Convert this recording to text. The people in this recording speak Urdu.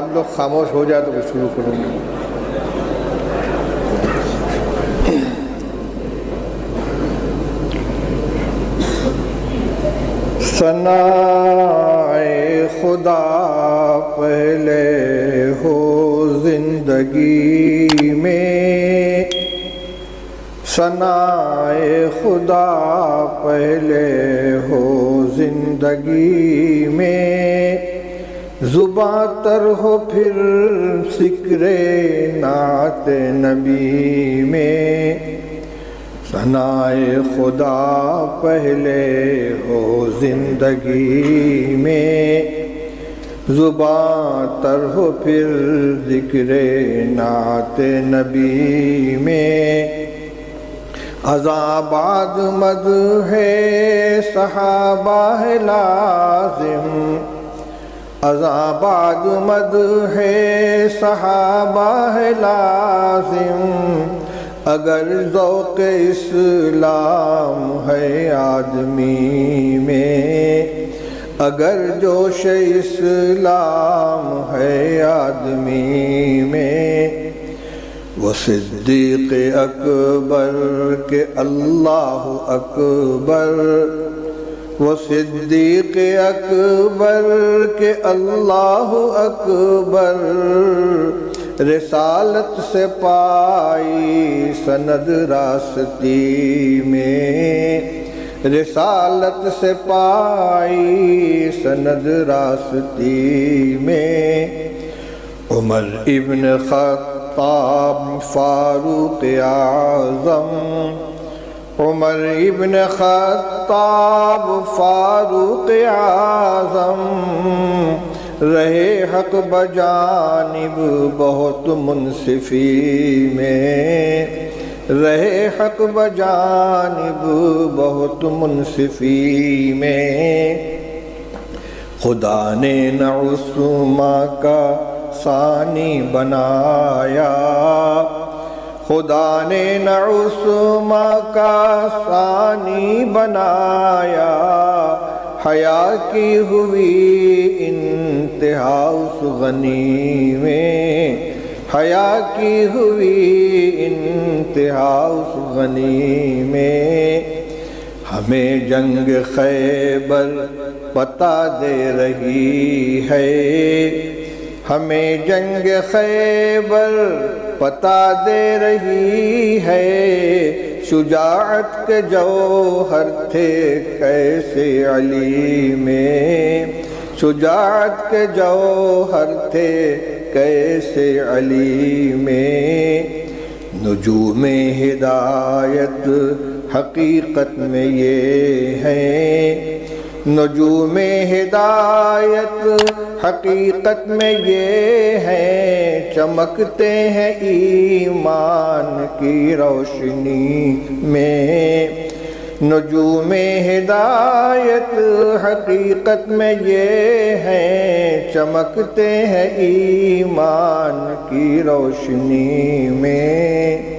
آپ لوگ خاموش ہو جائے تو میں شروع کروں گا. ثناء خدا پہلے ہو زندگی میں، ثناء خدا پہلے ہو زندگی میں، زباں تر ہو پھر ذکر نعت نبی میں. ثناء خدا پہلے ہو زندگی میں، زباں تر ہو پھر ذکر نعت نبی میں. عذاباد مد ہے صحابہ ہے لازم، عذاباد مد ہے صحابہ ہے لازم، اگر ذوق اسلام ہے آدمی میں، اگر جوش اسلام ہے آدمی میں. وہ صدیق اکبر کے اللہ اکبر، وہ صدیق اکبر کے اللہ اکبر، رسالت سے پائی سند راستی میں، رسالت سے پائی سند راستی میں. عمر ابن خطاب فاروق اعظم، عمر ابن خطاب فاروق اعظم، رہے حق بجانب بہت منصفی میں، رہے حق بجانب بہت منصفی میں. خدا نے نہ عثمان کا ثانی بنایا، خدا نے نہ عثمان کا ثانی بنایا، حیا کی ہوئی انتہا اس غنی میں، حیا کی ہوئی انتہا اس غنی میں. ہمیں جنگ خیبر پتہ دے رہی ہے، ہمیں جنگ خیبر پتہ دے رہی ہے، شجاعت کے جوہر تھے کیسے علی میں، شجاعت کے جوہر تھے کیسے علی میں. نجوم ہدایت حقیقت میں یہ ہیں، نجوم ہدایت حقیقت میں یہ ہیں، چمکتے ہیں ایمان کی روشنی میں. نجوم ہدایت حقیقت میں یہ ہیں، چمکتے ہیں ایمان کی روشنی میں.